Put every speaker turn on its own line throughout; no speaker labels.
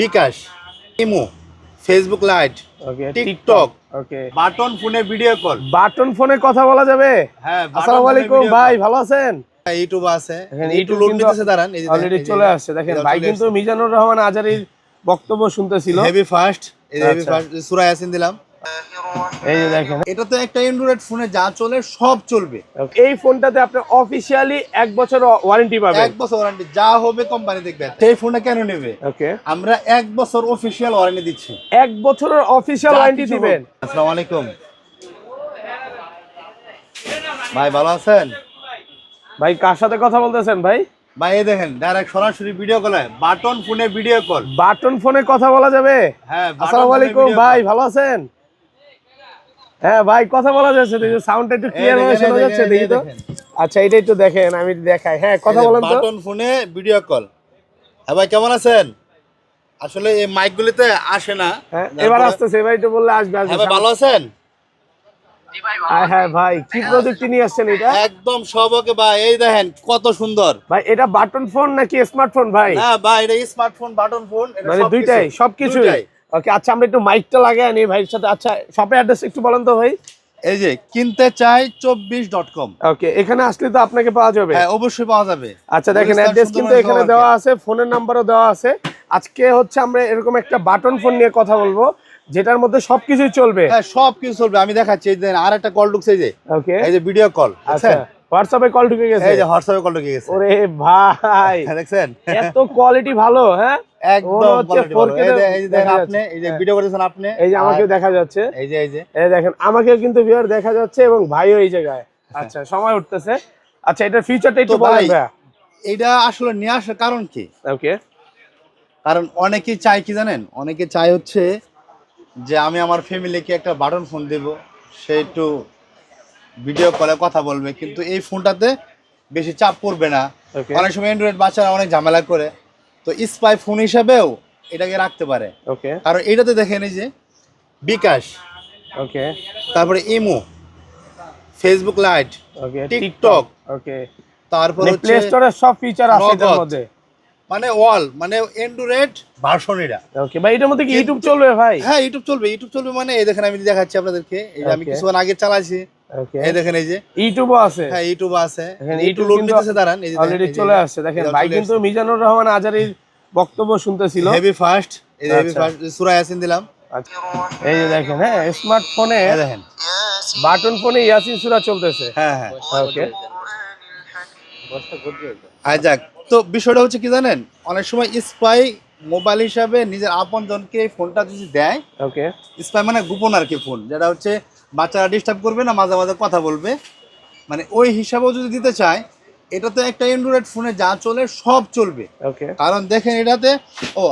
বিকাশ, imo, Facebook light,
ওকে,
TikTok,
ওকে।
Button ফোনে video call.
Button ফোনে কথা বলা যাবে?
হ্যাঁ,
আসসালামু আলাইকুম ভাই, ভালো আছেন?
ইউটিউব আছে,
দেখেন
ইউটিউব লোড নিতেছে, দাঁড়ান, এই যে
অলরেডি চলে আসছে। দেখেন ভাই কিন্তু মিজানুর রহমান আজারির বক্তব্য শুনতেছিল।
হেভি ফাস্ট, এই যে হেভি ফাস্ট সূরা ইয়াসিন দিলাম।
এই যে দেখেন,
এটা তো একটা অ্যান্ড্রয়েড ফোনে যা চলে সব চলবে।
এই ফোনটাতে আপনি অফিশিয়ালি 1 বছর ওয়ারেন্টি পাবেন।
1 বছর ওয়ারেন্টি, যা হবে কোম্পানি দেখবে। সেই ফোনটা কেন নেবে?
ওকে,
আমরা 1 বছর অফিশিয়াল ওয়ারেন্টি দিচ্ছি।
1 বছরের অফিশিয়াল ওয়ারেন্টি দিবেন।
আসসালামু আলাইকুম ভাই, ভালো আছেন
ভাই? কার সাথে কথা বলতেছেন ভাই?
ভাই এই দেখেন, ডাইরেক্ট সরাসরি ভিডিও কলে, বাটন ফোনে ভিডিও কল।
বাটন ফোনে কথা বলা যাবে?
হ্যাঁ,
আসসালামু আলাইকুম ভাই, ভালো আছেন? হ্যাঁ ভাই, কথা বলা যাচ্ছে, দেখো সাউন্ডটা একটু ক্লিয়ার ভাবে শোনা যাচ্ছে, দেখি তো। আচ্ছা, এটা একটু দেখেন, আমি দেখাই। হ্যাঁ, কথা বলেন তো।
বাটন ফোনে ভিডিও কল। হ্যাঁ ভাই, কেমন আছেন? আসলে এই মাইকগুলিতে আসে না।
হ্যাঁ, এবার আসতেছে, এবার একটু বললে আসবে।
হ্যাঁ ভাই, ভালো আছেন?
হ্যাঁ ভাই, কি প্রযুক্তি নিয়ে আসছেন এটা?
একদম সব ওকে ভাই, এই দেখেন কত সুন্দর।
ভাই এটা বাটন ফোন নাকি স্মার্টফোন ভাই?
না ভাই, এটা স্মার্টফোন, বাটন ফোন, এটা
মানে দুইটাই, সবকিছু। ওকে, আচ্ছা, আমরা একটু মাইকটা লাগাই আনি ভাইয়ের সাথে। আচ্ছা, শপের অ্যাড্রেস একটু বলেন তো ভাই।
এই যে কিনতে চাই 24.com।
ওকে, এখানে আসলে তো আপনাকে পাওয়া যাবে।
হ্যাঁ, অবশ্যই পাওয়া যাবে।
আচ্ছা, দেখেন অ্যাড্রেস কিন্তু এখানে দেওয়া আছে, ফোনের নাম্বারও দেওয়া আছে। আজকে হচ্ছে আমরা এরকম একটা বাটন ফোন নিয়ে কথা বলবো, যেটার মধ্যে সবকিছুই চলবে।
হ্যাঁ, সবকিছু চলবে, আমি দেখাচ্ছি। এই যে আরেকটা কল ঢুকছে, এই যে
ওকে,
এই যে ভিডিও কল।
আচ্ছা, হোয়াটসঅ্যাপে কল ঢুকে গেছে।
এই যে হোয়াটসঅ্যাপে কল ঢুকে গেছে।
ওরে ভাই,
দেখছেন
এত কোয়ালিটি ভালো। হ্যাঁ,
একদম কোয়ালিটি ভালো। এই যে দেখেন আপনি, এই যে ভিডিও করতেছেন আপনি,
এই যে আমাকেও দেখা যাচ্ছে,
এই যে
এই দেখেন আমাকেও কিন্তু ভিউয়ার দেখা যাচ্ছে, এবং ভাইও এই জায়গায়। আচ্ছা, সময় উঠতেছে। আচ্ছা, এটার ফিচারটা একটু বলেন ভাই।
এটা আসলে নিয়ে আসার কারণ কি?
ওকে,
কারণ অনেকেই চায় কি জানেন, অনেকে চায় হচ্ছে যে আমি আমার ফ্যামিলিকে একটা বাটন ফোন দেব, সে একটু ভিডিও কলে কথা বলবে, কিন্তু এই ফোনটাতে বেশি চাপ পড়বে না। অনেক সময় অ্যান্ড্রয়েড বাচ্চারা অনেক ঝামেলা করে, তো স্পাই ফোন হিসাবেও এটাকে রাখতে পারে।
ওকে,
কারণ এটাতে দেখেন, এই যে বিকাশ,
ওকে,
তারপরে ইমো, ফেসবুক লাইট,
ওকে,
টিকটক,
ওকে,
তারপর
মানে প্লে স্টোরের সব ফিচার আছে এর মধ্যে।
মানে মানে অ্যান্ড্রয়েড ভার্সন এটা।
ওকে ভাই, এটার মধ্যে কি ইউটিউব চলবে ভাই?
হ্যাঁ, ইউটিউব চলবে, ইউটিউব চলবে। মানে এই দেখেন, আমি দেখাচ্ছি আপনাদেরকে, এই যে আমি কিছুক্ষণ আগে চালাইছি।
ওকে,
এই দেখেন, এই যে
ইউটিউবও আছে।
হ্যাঁ, ইউটিউব আছে,
দেখেন
ইউটিউব লোড নিতেছে, দাঁড়ান, এই যে
অলরেডি চলে আসছে। দেখেন ভাই কিন্তু মিজানুর রহমান আজারির বক্তব্য শুনতেছিল।
হেভি ফাস্ট, এই যে হেভি ফাস্ট সূরা ইয়াসিন দিলাম।
আচ্ছা, এই যে দেখেন, হ্যাঁ, স্মার্টফোনে
দেখেন,
বাটন ফোনে ইয়াসিন সূরা চলতেছে।
হ্যাঁ হ্যাঁ,
ওকে,
আই যাক। তো বিষয়টা হচ্ছে কি জানেন, অনেক সময় স্পাই মোবাইল হিসাবে নিজের আপনজনকে ফোনটা যদি দেয়,
ওকে,
স্পাই মানে গোপন আর কি ফোন, যেটা হচ্ছে বাচ্চারা ডিস্টার্ব করবে না, মাঝে মাঝে কথা বলবে, মানে ওই হিসাবেও যদি দিতে চায়, এটা তো একটা অ্যান্ড্রয়েড ফোনে যা চলে সব চলবে।
ওকে,
কারণ দেখেন এটাতে, ও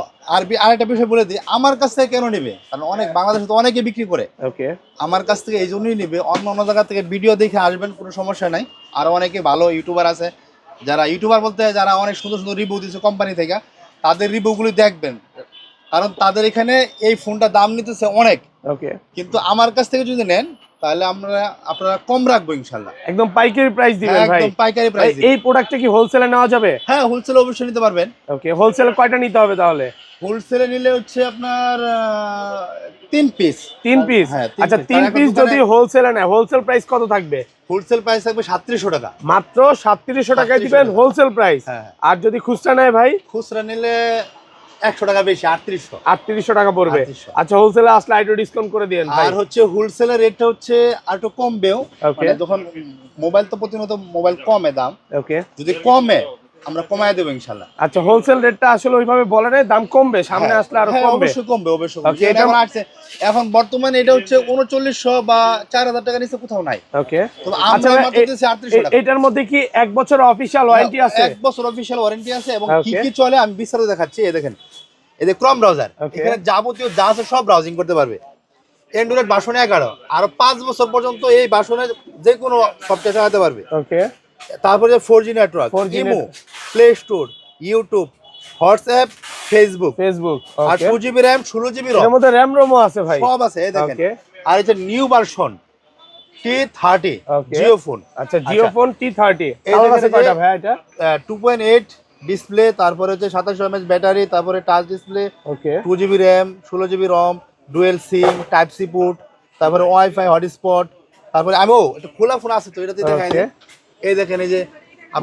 আরেকটা বিষয় বলে দিই, আমার কাছ থেকে কেন নেবে, কারণ অনেক বাংলাদেশে তো অনেকে বিক্রি করে।
ওকে,
আমার কাছ থেকে এই জন্যই নেবে, অন্য অন্য জায়গা থেকে ভিডিও দেখে আসবেন, কোনো সমস্যা নাই। আরও অনেকে ভালো ইউটিউবার আছে, যারা ইউটিউবার বলতে যারা অনেক সুন্দর সুন্দর রিভিউ দিচ্ছে কোম্পানি থেকে, তাদের রিভিউগুলি দেখবেন, কারণ তাদের এখানে এই ফোনটা দাম নিতেছে অনেক।
ওকে,
কিন্তু আমার কাছ থেকে যদি নেন, তাহলে আপনারা কম রাখবো ইনশাল্লাহ।
একদম পাইকারি প্রাইস দিবেন ভাই?
একদম পাইকারি প্রাইস।
এই প্রোডাক্টটা কি হোলসেলে নেওয়া যাবে?
হ্যাঁ, হোলসেলে অবশ্যই নিতে পারবেন।
ওকে, হোলসেলে কয়টা নিতে হবে তাহলে?
হোলসেলে নিলে হচ্ছে আপনার 3 পিস।
3 পিস? আচ্ছা, 3 পিস যদি হোলসেলে নেয়, হোলসেল প্রাইস কত থাকবে?
হোলসেল প্রাইস থাকবে 3700 টাকা।
মাত্র 3700 টাকায় দিবেন হোলসেল প্রাইস। আর যদি খুচরা নেয় ভাই?
খুচরা নিলে 100 টাকা বেশি,
3800 টাকা পড়বে। আচ্ছা, হোলসেলে আসলে আইটো ডিসকাউন্ট করে দিবেন ভাই।
আর হচ্ছে হোলসেলের রেটটা হচ্ছে আর একটু কমবেও, মানে যখন মোবাইল তো প্রতিনিয়ত মোবাইল কমে দাম,
ওকে,
যদি কমে আমরা কমায় দেব ইনশাআল্লাহ।
আচ্ছা, হোলসেল রেটটা আসলে ওইভাবে বলে না, দাম কমবে, সামনে আসলে আরো কমবে।
অবশ্যই কমবে, অবশ্যই কমবে। এটা এখন আসছে, এখন বর্তমানে এটা হচ্ছে 3900 বা 4000 টাকা নিচে কোথাও নাই।
ওকে,
তো আমরা মাত্র দিতেছি 3800 টাকা।
এটার মধ্যে কি 1 বছর অফিশিয়াল ওয়ারেন্টি আছে?
1 বছর অফিশিয়াল ওয়ারেন্টি আছে, এবং কি কি চলে আমি বিস্তারিত দেখাচ্ছি। এই দেখেন, এই যে ক্রোম ব্রাউজার, এখানে যাবতীয় যা আছে সব ব্রাউজিং করতে পারবে। অ্যান্ড্রয়েড ভার্সন 11, আর 5 বছর পর্যন্ত এই ভার্সনে যে কোনো সফটওয়্যার চালাতে পারবে।
ওকে,
তারপরে 4G network, imo, play store, YouTube, WhatsApp, Facebook, আর 2GB RAM, 16GB ROM।
এর মধ্যে RAM ROMও আছে ভাই?
সব আছে, এই দেখেন। আর এটা new version T30 Jio phone.
আচ্ছা, জিও ফোন T30 কালার আছে কয়টা ভাই? এটা
2.8, ডিসপ্লে, তারপরে হচ্ছে 2700 mAh ব্যাটারি, তারপরে টাচ ডিসপ্লে,
ওকে
2 GB র্যাম, 16 GB রম, ডুয়েল সিম, টাইপ সি পোর্ট, তারপরে ওয়াইফাই হটস্পট, তারপরে আমিও একটা খোলা ফোন আছে তো এটাতে দেখাই
ওকে
এই দেখেন এই যে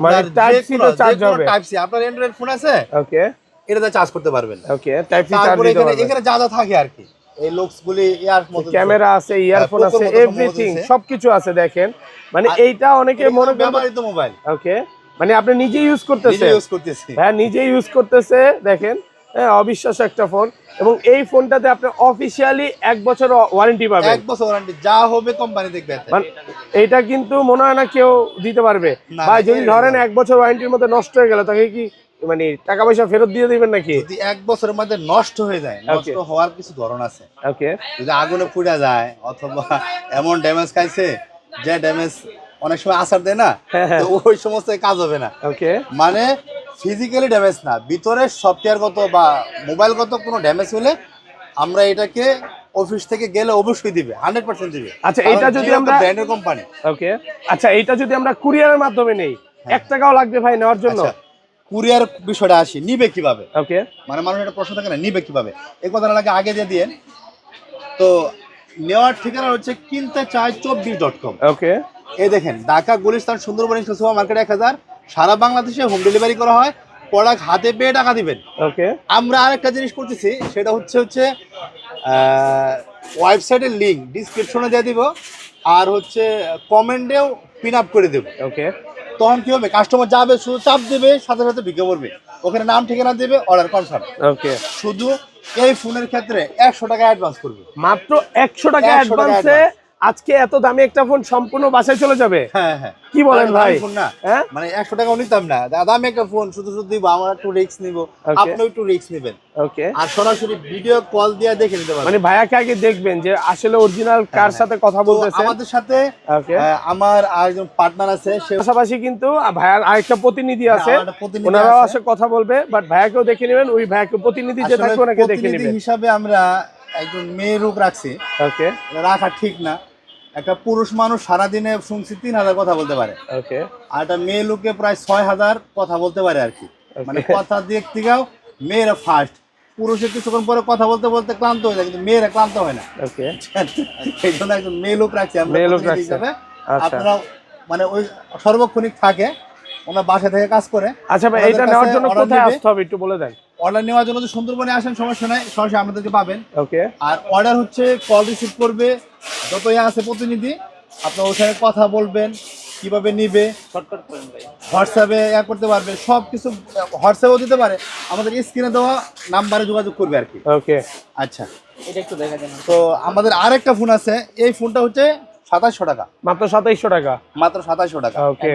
মানে
আপনার
টাইপ সি তো চার্জ হবে।
টাইপ সি আপনার অ্যান্ড্রয়েড ফোন আছে
ওকে
এটাতে চার্জ করতে পারবেন।
ওকে টাইপ সি চার্জ
তারপরে
দিতে
এখানে
পারবেন।
এখানে যা যা থাকে আর কি এই লুকস গুলি ইয়ার মতো
ক্যামেরা আছে, ইয়ারফোন
পোকোর
আছে,
মতো
এভরিথিং
আছে।
সবকিছু আছে দেখেন। মানে এইটা অনেকে মনে করে
ব্যবহৃত মোবাইল
ওকে মানে আপনি নিজে ইউজ
নিজে
করতেছেন,
ইউজ করতেছি।
হ্যাঁ নিজে ইউজ করতেছে দেখেন। হ্যাঁ অবিশ্বাস্য একটা ফোন। এবং এই ফোনটাতে আপনি অফিসিয়ালি 1 বছর ওয়ারেন্টি পাবেন।
1 বছর ওয়ারেন্টি, যা হবে কোম্পানি দেখবে এতে।
মানে এইটা কিন্তু মনে হয় না কেউ দিতে পারবে।
না,
ভাই
না,
যদি
এর
ধরেন 1 বছর ওয়ারেন্টির মধ্যে নষ্ট হয়ে গেল তাকে কি মানে টাকা পয়সা ফেরত দিয়ে দিবেন নাকি?
যদি 1 বছরের মধ্যে নষ্ট হয়ে যায়, নষ্ট হওয়ার কিছু ধরন আছে।
ওকে
যদি আগুনে পুড়ে যায় অথবা এমন ড্যামেজ খাইছে যে ড্যামেজ অনেক সময় আসার দেয় না, তো ওই সমস্ত কাজ হবে না।
ওকে
মানে ফিজিক্যালি ড্যামেজ না, ভিতরে সফটওয়্যারগত বা মোবাইলগত কোনো ড্যামেজ হলে আমরা এটাকে অফিস থেকে গেলে অবশ্যই দিবে, 100% দিবে।
আচ্ছা, এটা যদি আমরা
ব্র্যান্ডের কোম্পানি।
ওকে আচ্ছা এইটা যদি আমরা কুরিয়ারের মাধ্যমে নেই 1 টাকাও লাগবে ভাই নেওয়ার জন্য?
আচ্ছা, কুরিয়ার বিষয়টা আসি, নিবে কিভাবে?
ওকে
মানে মানুষের একটা প্রশ্ন থাকে না, নিবে কিভাবে? এই কথাটা লাগে আগে দিয়ে দিয়েন। তো নেওয়ার ঠিকানা হচ্ছে কিনতে চাই 24.com।
ওকে
এই দেখেন ঢাকা, গুলিস্তান, সুন্দরবন সুপার মার্কেট 1000, সারা বাংলাদেশে হোম ডেলিভারি করা হয়। প্রোডাক্ট হাতে পেয়ে টাকা দিবেন।
ওকে
আমরা আরেকটা জিনিস করতেছি, সেটা হচ্ছে ওয়েবসাইটের লিঙ্ক ডিসক্রিপশনে দিয়ে দিব, আর হচ্ছে কমেন্টেও পিন আপ করে দেবো।
ওকে
তখন কি হবে, কাস্টমার যাবে শুধু চাপ দেবে, সাথে সাথে ঢুকে পড়বে, ওখানে নাম ঠিকানা দেবে, অর্ডার কনফার্ম।
ওকে
শুধু এই ফোনের ক্ষেত্রে 100 টাকা অ্যাডভান্স করবে।
মাত্র 100 টাকা
100 টাকা
অ্যাডভান্সে আজকে এত দামি একটা ফোন সম্পূর্ণ বাসায় চলে যাবে?
হ্যাঁ হ্যাঁ,
কি বলেন
আর
ভাই?
দামি ফোন না,
হ্যাঁ
মানে 100 টাকাও নিতাম না, দামি একটা ফোন শুধু শুধু দিব, আমরা একটু রিস্ক নিব, আপনিও একটু রিস্ক নেবেন,
ওকে
আর সরাসরি ভিডিও কল দিয়ে দেখে নিতে পারবেন।
মানে ভাইয়াকে আগে দেখবেন যে আসলে অরিজিনাল কার সাথে কথা
তো
বলতেছেন।
আমাদের সাথে
ওকে
আমার আরেকজন পার্টনার আছে, সে
পাশাপাশি কিন্তু ভাইয়ার আরেকটা প্রতিনিধি আছে,
আমার একটা প্রতিনিধি
ওনারাও
আছে।
আসে কথা বলবে, বাট ভাইয়াকেও দেখে নেবেন, ওই ভাইয়াকে প্রতিনিধি যে
আসলে
থাকবে ওনাকে দেখে
প্রতিনিধি
নেবেন।
হিসাবে আমরা একজন মেয়ে লোক রাখছি,
ওকে
এটা রাখা ঠিক না। একটা পুরুষ মানুষ সারাদিনে শুনছি 3000 কথা বলতে পারে,
ওকে
আর একটা মেয়ে লোকে প্রায় 6000 কথা বলতে পারে আর কি। মানে কথা দিক থেকেও মেয়েরা ফার্স্ট, পুরুষের কিছুক্ষণ পরে কথা বলতে বলতে ক্লান্ত হয়ে যায়, কিন্তু মেয়েরা ক্লান্ত হয় না।
ওকে
এই জন্য একজন মেয়ে লোক রাখছি আমরা
মেয়ে লোক
প্রতিনিধি
রাখছেন।
হিসাবে।
আচ্ছা।
আপনারা মানে ওই সর্বক্ষণিক থাকে, ওনার বাসা থেকে কাজ করে।
আচ্ছা ভাই,
ওনাদের
এটা
কাছে
নেওয়ার জন্য
order
কোথায়
দিবে।
আসতে হবে একটু বলে দেন।
অর্ডার নেওয়ার জন্য যদি সুন্দরবনে আসেন সমস্যা নাই, সরাসরি আমাদেরকে পাবেন।
ওকে
আর অর্ডার হচ্ছে কল রিসিভ করবে যত আছে প্রতিনিধি, আপনার ওখানে কথা বলবেন, কিভাবে নিবে, হোয়াটসঅ্যাপে করতে পারবে, সব কিছু হোয়াটসঅ্যাপেও দিতে পারে, আমাদের স্ক্রিনে দেওয়া নাম্বারে যোগাযোগ করবে আর কি।
ওকে
আচ্ছা, এটা একটু দেখা যান। তো আমাদের আরেকটা ফোন আছে, এই ফোনটা হচ্ছে 2700 টাকা,
মাত্র 2700 টাকা।
মাত্র 2700 টাকা।
ওকে